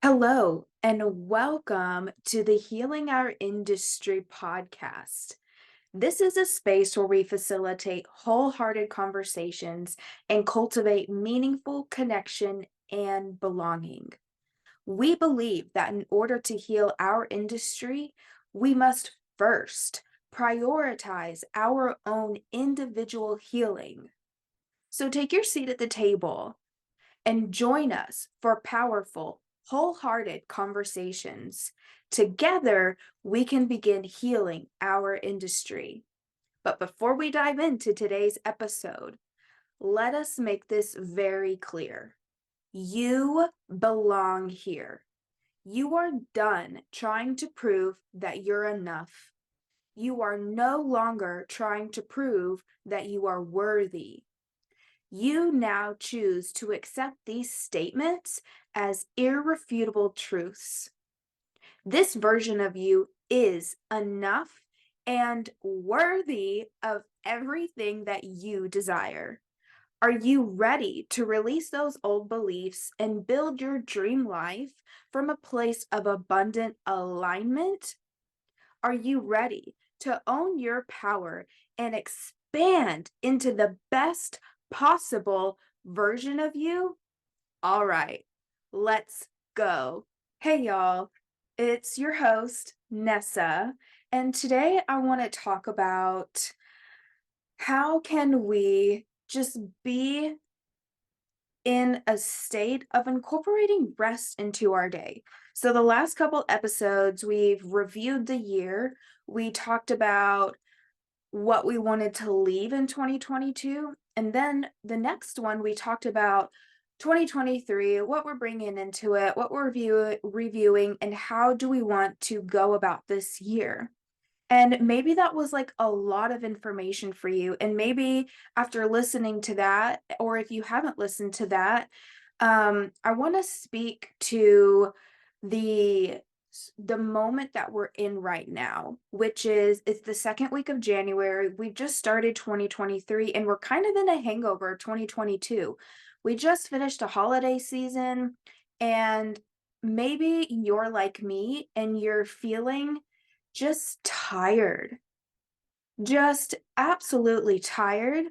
Hello, and welcome to the Healing Our Industry podcast. This is a space where we facilitate wholehearted conversations and cultivate meaningful connection and belonging. We believe that in order to heal our industry, we must first prioritize our own individual healing. So take your seat at the table and join us for powerful, wholehearted conversations. Together, we can begin healing our industry. But before we dive into today's episode, let us make this very clear. You belong here. You are done trying to prove that you're enough. You are no longer trying to prove that you are worthy. You now choose to accept these statements as irrefutable truths. This version of you is enough and worthy of everything that you desire. Are you ready to release those old beliefs and build your dream life from a place of abundant alignment? Are you ready to own your power and expand into the best possible version of you? All right, let's go. Hey, y'all, it's your host, Nessa, and today I want to talk about how can we just be in a state of incorporating rest into our day. So, the last couple episodes, we've reviewed the year. We talked about what we wanted to leave in 2022. And then the next one, we talked about 2023, what we're bringing into it, what we're reviewing, and how do we want to go about this year. And maybe that was like a lot of information for you. And maybe after listening to that, or if you haven't listened to that, I want to speak to the the moment that we're in right now, which is it's the second week of January. We just started 2023 and we're kind of in a hangover of 2022. We just finished a holiday season and maybe you're like me and you're feeling just tired, just absolutely tired.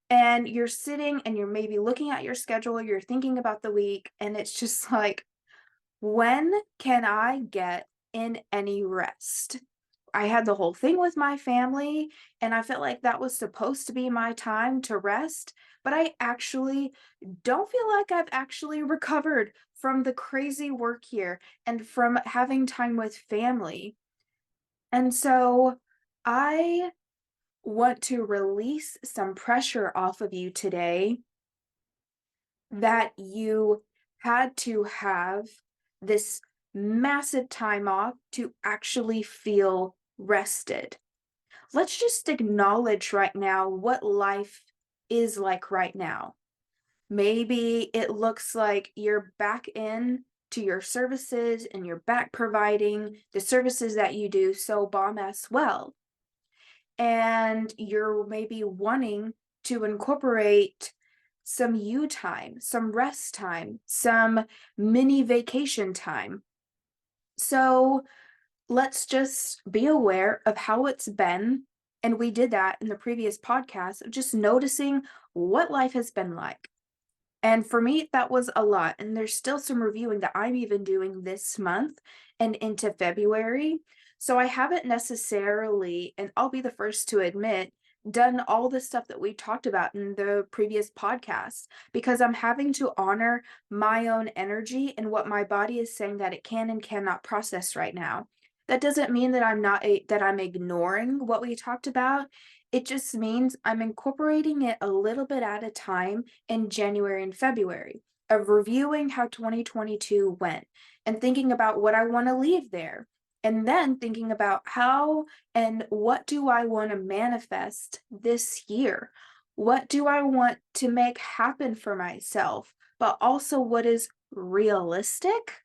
And you're sitting and you're maybe looking at your schedule, you're thinking about the week, and it's just like, when can I get in any rest? I had the whole thing with my family, and I felt like that was supposed to be my time to rest, but I actually don't feel like I've actually recovered from the crazy work here and from having time with family. And so I want to release some pressure off of you today that you had to have this massive time off to actually feel rested. Let's just acknowledge right now what life is like right now. Maybe it looks like you're back in to your services and you're back providing the services that you do so bomb as well. And you're maybe wanting to incorporate some you time, some rest time, some mini vacation time. So let's just be aware of how it's been. And we did that in the previous podcast of just noticing what life has been like. And for me, that was a lot. And there's still some reviewing that I'm even doing this month and into February. So I haven't necessarily, and I'll be the first to admit, done all the stuff that we talked about in the previous podcast because I'm having to honor my own energy and what my body is saying that it can and cannot process right now. That doesn't mean that that I'm ignoring what we talked about. It just means I'm incorporating it a little bit at a time in January and February of reviewing how 2022 went and thinking about what I want to leave there. And then thinking about how and what do I want to manifest this year? What do I want to make happen for myself? But also what is realistic?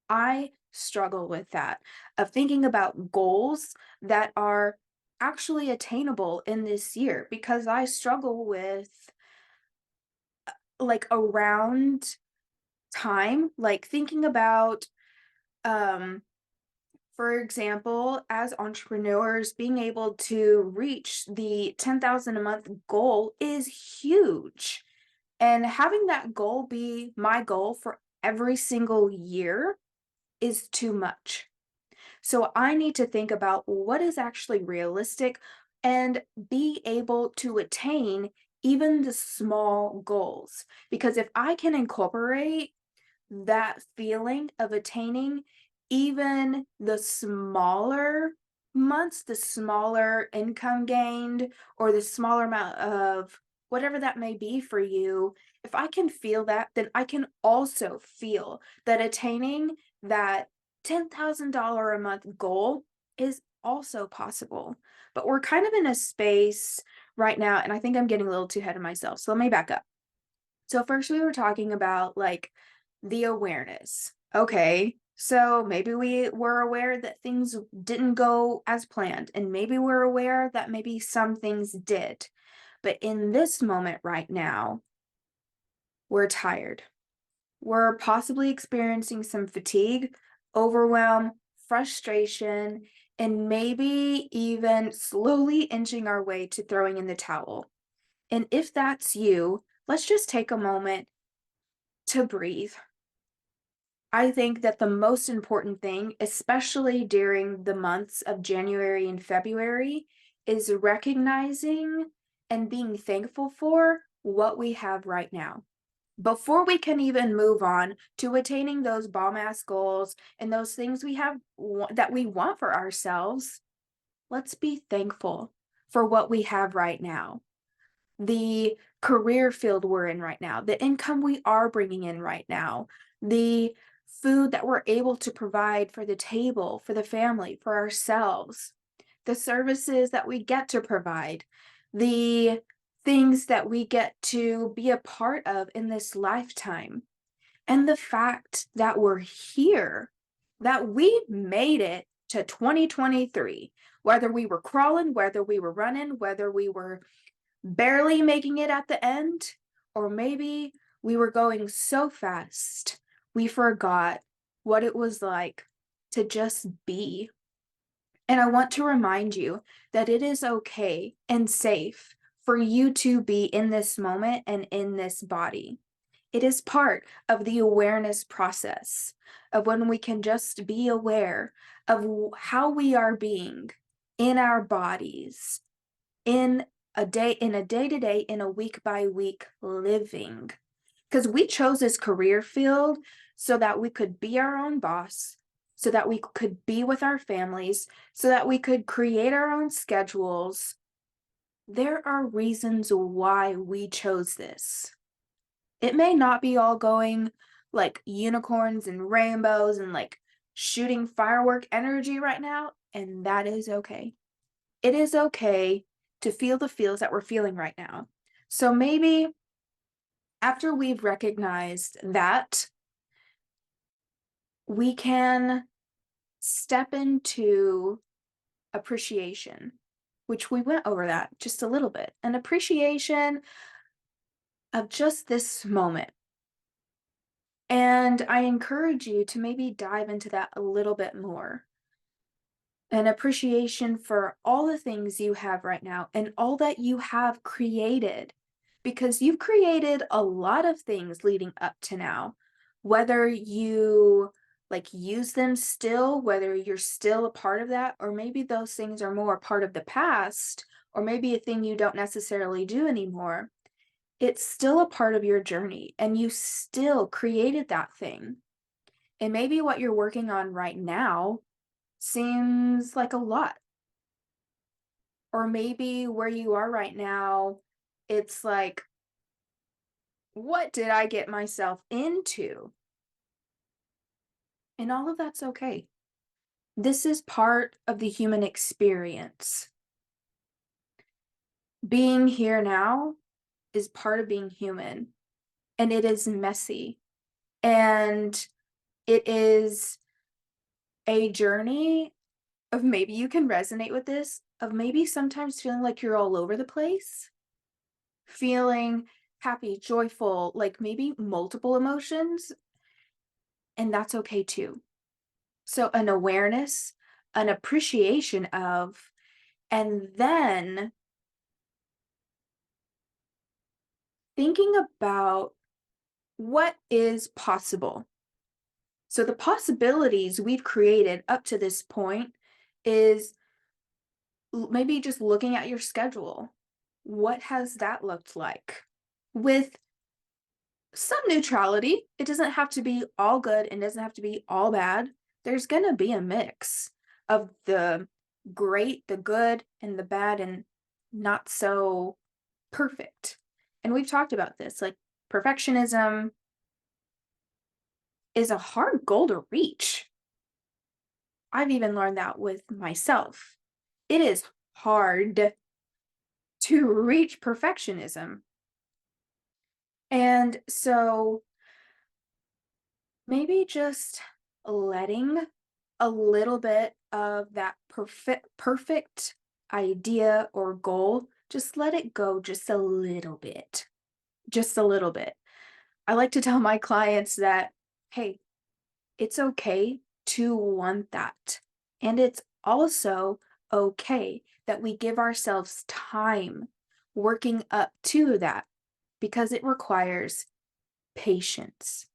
I struggle with that, of thinking about goals that are actually attainable in this year because I struggle with like around time, like thinking about, um, for example, as entrepreneurs, being able to reach the 10,000 a month goal is huge. And having that goal be my goal for every single year is too much. So I need to think about what is actually realistic and be able to attain even the small goals. Because if I can incorporate that feeling of attaining even the smaller months, the smaller income gained, or the smaller amount of whatever that may be for you, if I can feel that, then I can also feel that attaining that $10,000 a month goal is also possible. But we're kind of in a space right now, and I think I'm getting a little too ahead of myself. So let me back up. So first we were talking about like the awareness. Okay. So maybe we were aware that things didn't go as planned, and maybe we're aware that maybe some things did. But in this moment right now, we're tired. We're possibly experiencing some fatigue, overwhelm, frustration, and maybe even slowly inching our way to throwing in the towel. And if that's you, let's just take a moment to breathe. I think that the most important thing, especially during the months of January and February, is recognizing and being thankful for what we have right now. Before we can even move on to attaining those bomb ass goals and those things we have that we want for ourselves, let's be thankful for what we have right now, the career field we're in right now, the income we are bringing in right now, the food that we're able to provide for the table, for the family, for ourselves, the services that we get to provide, the things that we get to be a part of in this lifetime, and the fact that we're here, that we made it to 2023, whether we were crawling, whether we were running, whether we were barely making it at the end, or maybe we were going so fast we forgot what it was like to just be. And I want to remind you that it is okay and safe for you to be in this moment and in this body. It is part of the awareness process of when we can just be aware of how we are being in our bodies, in a day to day, in a week by week living. Because we chose this career field so that we could be our own boss, so that we could be with our families, so that we could create our own schedules. There are reasons why we chose this. It may not be all going like unicorns and rainbows and like shooting firework energy right now, and that is okay. It is okay to feel the feels that we're feeling right now. So maybe after we've recognized that, we can step into appreciation, which we went over that just a little bit, an appreciation of just this moment. And I encourage you to maybe dive into that a little bit more. An appreciation for all the things you have right now and all that you have created, because you've created a lot of things leading up to now, whether you like use them still, whether you're still a part of that, or maybe those things are more a part of the past, or maybe a thing you don't necessarily do anymore. It's still a part of your journey and you still created that thing. And maybe what you're working on right now seems like a lot. Or maybe where you are right now, it's like, what did I get myself into? And all of that's okay. This is part of the human experience. Being here now is part of being human, and it is messy. And it is a journey of, maybe you can resonate with this, of maybe sometimes feeling like you're all over the place, feeling happy, joyful, like maybe multiple emotions. and that's okay too. So, an awareness, an appreciation of, and then thinking about what is possible. So, the possibilities we've created up to this point is maybe just looking at your schedule. What has that looked like? With some neutrality. It doesn't have to be all good and doesn't have to be all bad. There's going to be a mix of the great, the good, and the bad, and not so perfect. And we've talked about this, like perfectionism is a hard goal to reach. I've even learned that with myself. It is hard to reach perfectionism. And so maybe just letting a little bit of that perfect idea or goal, just let it go just a little bit. Just a little bit. I like to tell my clients that, hey, it's okay to want that. And it's also okay that we give ourselves time working up to that because it requires patience.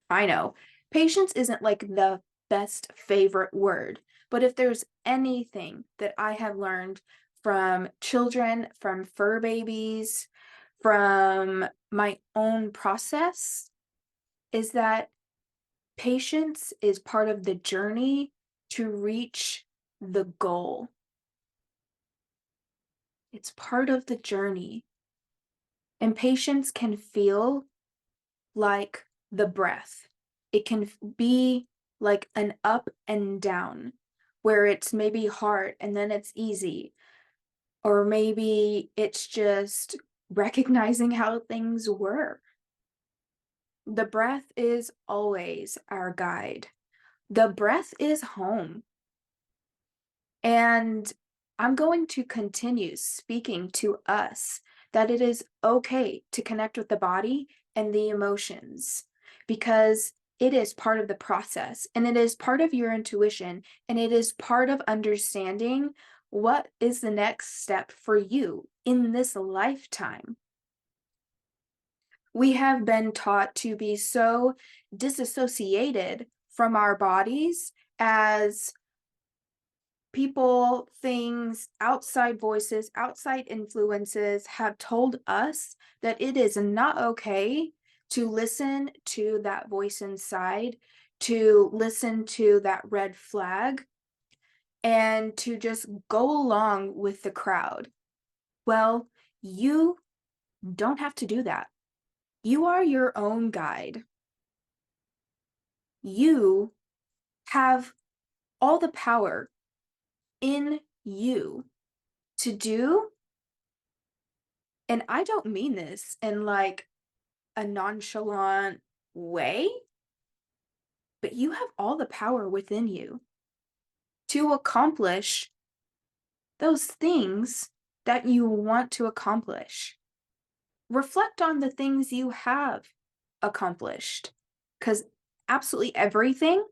I know patience isn't like the best favorite word, but if there's anything that I have learned from children, from fur babies, from my own process, is that patience is part of the journey to reach the goal. It's part of the journey. And patience can feel like the breath. It can be like an up and down, where it's maybe hard and then it's easy, or maybe it's just recognizing how things were. The breath is always our guide. The breath is home. And I'm going to continue speaking to us that it is okay to connect with the body and the emotions because it is part of the process and it is part of your intuition and it is part of understanding what is the next step for you in this lifetime. We have been taught to be so disassociated from our bodies as people, things, outside voices, outside influences have told us that it is not okay to listen to that voice inside, to listen to that red flag, and to just go along with the crowd. Well, you don't have to do that. You are your own guide. You have all the power in you to do. And I don't mean this in like a nonchalant way, but you have all the power within you to accomplish those things that you want to accomplish. Reflect on the things you have accomplished because absolutely everything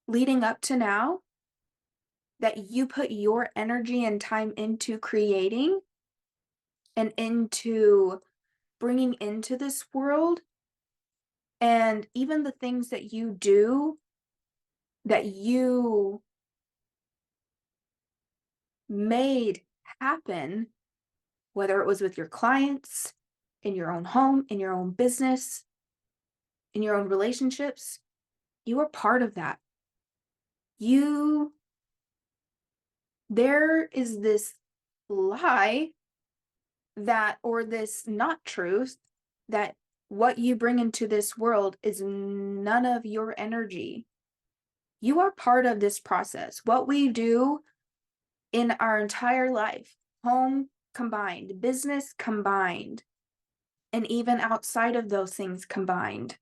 leading up to now that you put your energy and time into creating and into bringing into this world, and even the things that you do that you made happen, whether it was with your clients, in your own home, in your own business, in your own relationships, you are part of that. You, there is this lie that, or this not truth, that what you bring into this world is none of your energy. You are part of this process. What we do in our entire life, home combined, business combined, and even outside of those things combined,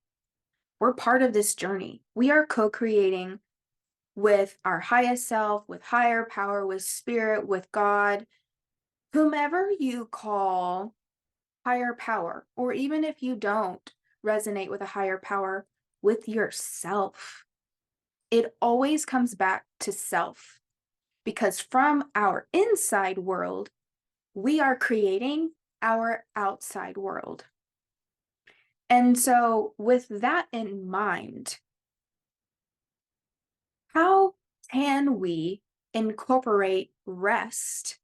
we're part of this journey. We are co-creating with our highest self, with higher power, with spirit, with God, whomever you call higher power, or even if you don't resonate with a higher power, with yourself. It always comes back to self because from our inside world, we are creating our outside world. And so, with that in mind, how can we incorporate rest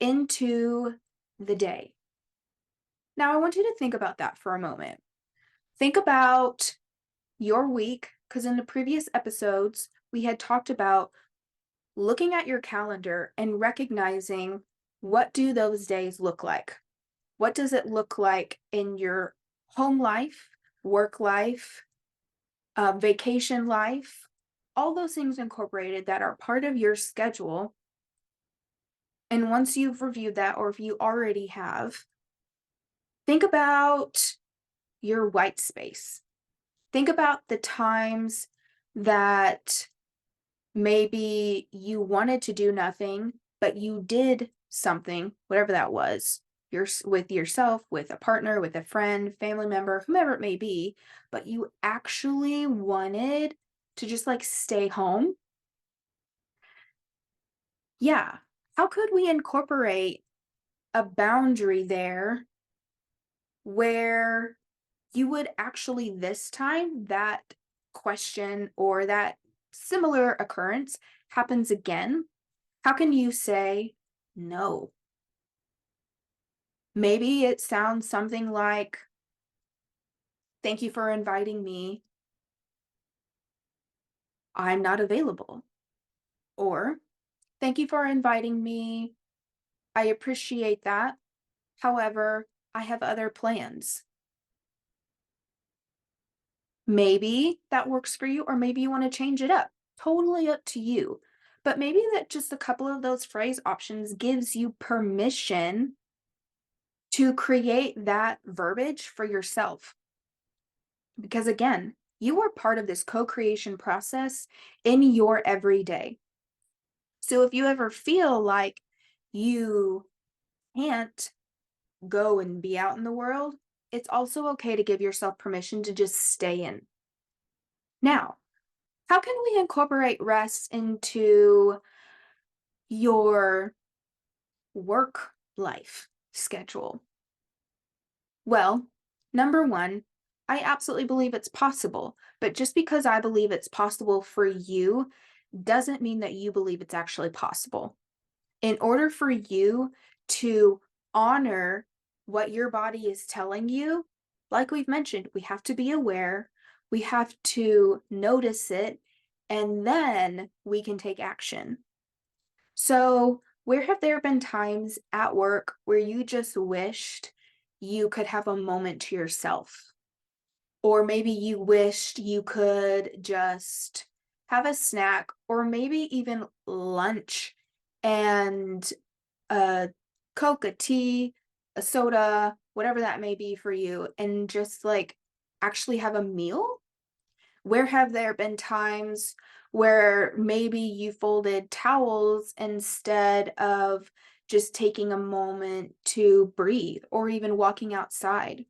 into the day? Now, I want you to think about that for a moment. Think about your week, because in the previous episodes, we had talked about looking at your calendar and recognizing what do those days look like? What does it look like in your home life, work life, vacation life? All those things incorporated that are part of your schedule. And once you've reviewed that, or if you already have, think about your white space. Think about the times that maybe you wanted to do nothing, but you did something, whatever that was, with yourself, with a partner, with a friend, family member, whomever it may be, but you actually wanted to just like stay home. Yeah. How could we incorporate a boundary there where you would actually this time that question or that similar occurrence happens again? How can you say no? Maybe it sounds something like, thank you for inviting me. I'm not available. Or, thank you for inviting me. I appreciate that. However, I have other plans. Maybe that works for you, or maybe you want to change it up. Totally up to you. But maybe that just a couple of those phrase options gives you permission to create that verbiage for yourself. Because again, you are part of this co-creation process in your everyday. So if you ever feel like you can't go and be out in the world, it's also okay to give yourself permission to just stay in. Now, how can we incorporate rest into your work life schedule? Well, number one, I absolutely believe it's possible, but just because I believe it's possible for you doesn't mean that you believe it's actually possible. In order for you to honor what your body is telling you, like we've mentioned, we have to be aware, we have to notice it, and then we can take action. So, where have there been times at work where you just wished you could have a moment to yourself? Or maybe you wished you could just have a snack, or maybe even lunch and a Coke, a tea, a soda, whatever that may be for you, and just like actually have a meal? Where have there been times where maybe you folded towels instead of just taking a moment to breathe or even walking outside?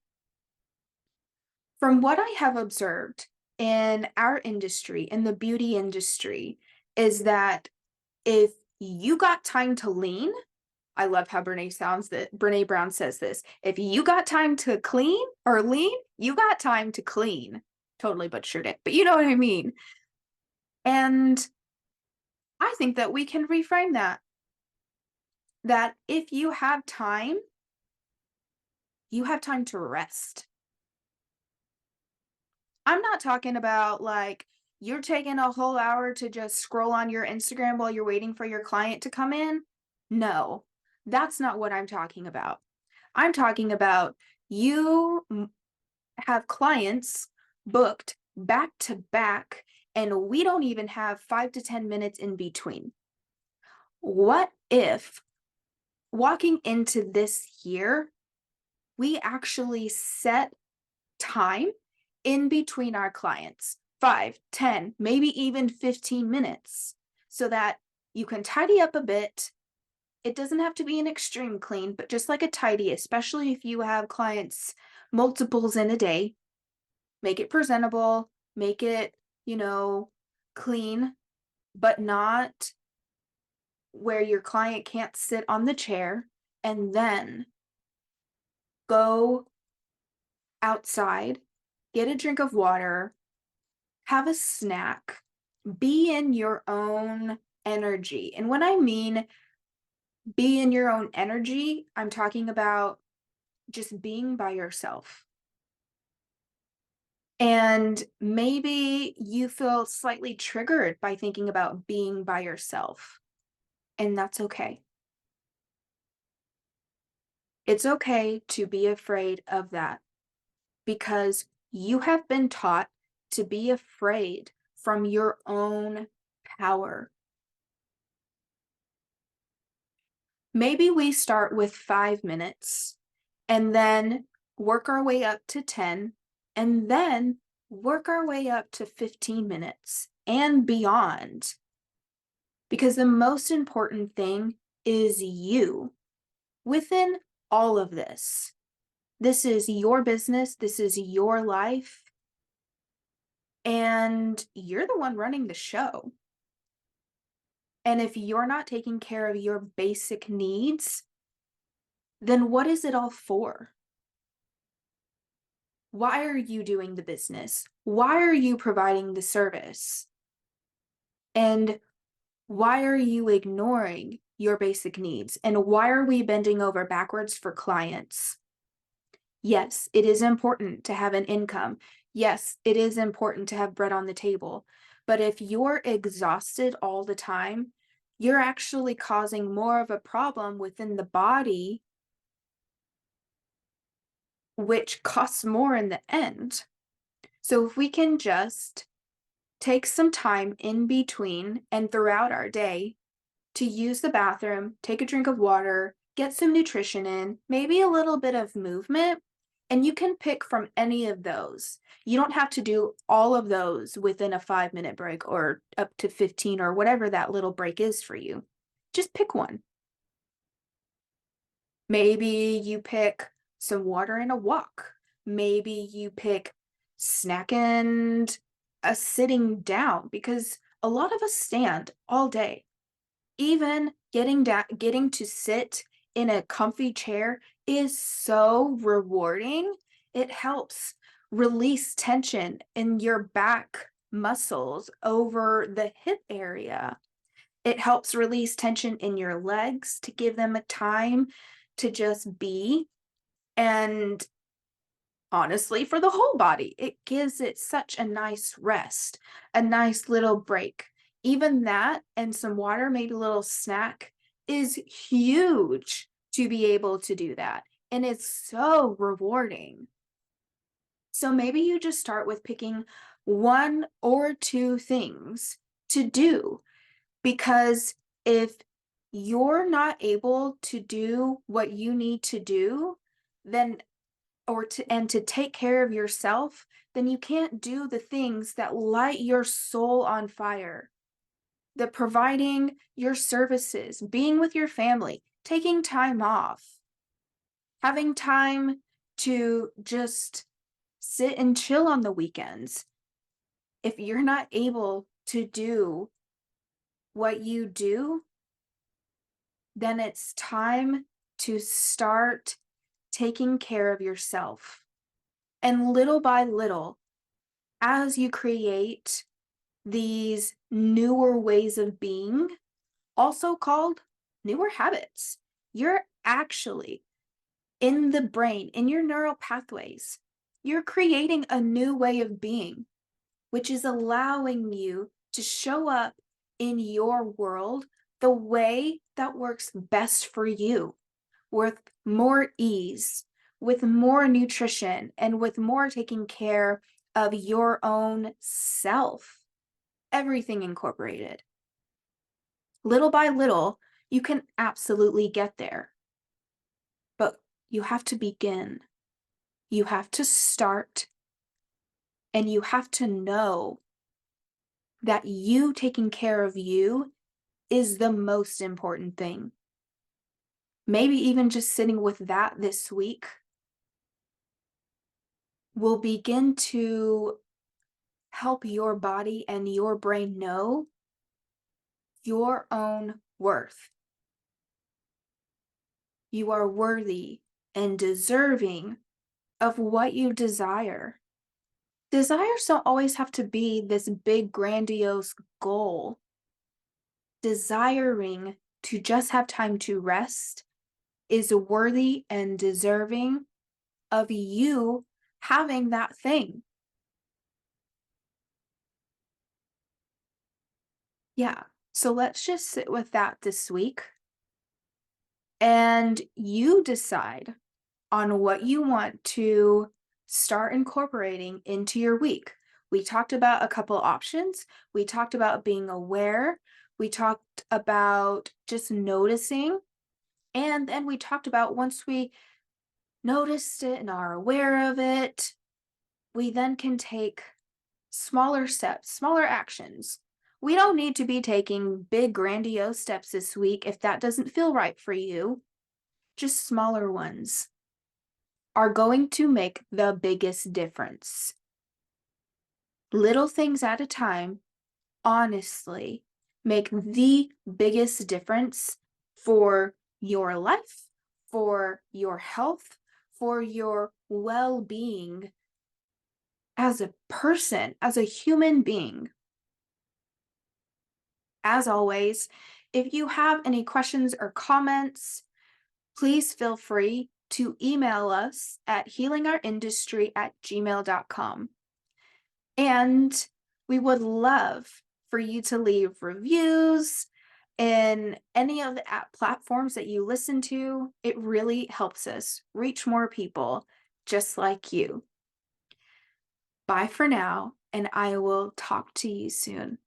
From what I have observed in our industry, in the beauty industry, is that if you got time to lean, I love how Brene Brown says this. If you got time to clean or lean, you got time to clean. Totally butchered it, but you know what I mean. And I think that we can reframe that. That if you have time to rest. I'm not talking about like you're taking a whole hour to just scroll on your Instagram while you're waiting for your client to come in. No, that's not what I'm talking about. I'm talking about you have clients booked back to back, and we don't even have 5 to 10 minutes in between. What if walking into this year, we actually set time in between our clients, 5, 10, maybe even 15 minutes, so that you can tidy up a bit. It doesn't have to be an extreme clean, but just like a tidy, especially if you have clients multiples in a day, make it presentable, make it, you know, clean, but not where your client can't sit on the chair, and then go outside, get a drink of water, have a snack, be in your own energy. And when I mean be in your own energy, I'm talking about just being by yourself. And maybe you feel slightly triggered by thinking about being by yourself, and that's okay. It's okay to be afraid of that because you have been taught to be afraid from your own power. Maybe we start with 5 minutes and then work our way up to 10 and then work our way up to 15 minutes and beyond. Because the most important thing is you within all of this. This is your business, this is your life, and you're the one running the show. And if you're not taking care of your basic needs, then what is it all for? Why are you doing the business? Why are you providing the service? And why are you ignoring your basic needs? And why are we bending over backwards for clients? Yes, it is important to have an income. Yes, it is important to have bread on the table. But if you're exhausted all the time, you're actually causing more of a problem within the body, which costs more in the end. So if we can just take some time in between and throughout our day to use the bathroom, take a drink of water, get some nutrition in, maybe a little bit of movement, and you can pick from any of those. You don't have to do all of those within a 5-minute break or up to 15 or whatever that little break is for you. Just pick one. Maybe you pick some water and a walk. Maybe you pick snack and a sitting down because a lot of us stand all day. Even getting to sit in a comfy chair is so rewarding. It helps release tension in your back muscles over the hip area. It helps release tension in your legs to give them a time to just be. And honestly, for the whole body, it gives it such a nice rest, a nice little break. Even that and some water, maybe a little snack, is huge to be able to do that. And it's so rewarding. So maybe you just start with picking one or two things to do, because if you're not able to do what you need to do, then to take care of yourself, then you can't do the things that light your soul on fire. The providing your services, being with your family, taking time off, having time to just sit and chill on the weekends. If you're not able to do what you do, then it's time to start taking care of yourself. And little by little, as you create these newer ways of being, also called newer habits, you're actually in the brain, in your neural pathways, you're creating a new way of being, which is allowing you to show up in your world the way that works best for you, with more ease, with more nutrition, and with more taking care of your own self. Everything incorporated. Little by little, you can absolutely get there. But you have to begin. You have to start, and you have to know that you taking care of you is the most important thing. Maybe even just sitting with that this week will begin to help your body and your brain know your own worth. You are worthy and deserving of what you desire. Desires don't always have to be this big, grandiose goal. Desiring to just have time to rest is worthy and deserving of you having that thing. Yeah. So let's just sit with that this week and you decide on what you want to start incorporating into your week. We talked about a couple options. We talked about being aware. We talked about just noticing. And then we talked about once we noticed it and are aware of it, we then can take smaller steps, smaller actions. We don't need to be taking big, grandiose steps this week if that doesn't feel right for you. Just smaller ones are going to make the biggest difference. Little things at a time, honestly, make the biggest difference for your life, for your health, for your well being as a person, as a human being. As always, if you have any questions or comments, please feel free to email us at healingourindustry@gmail.com. And we would love for you to leave reviews in any of the app platforms that you listen to. It really helps us reach more people just like you. Bye for now, and I will talk to you soon.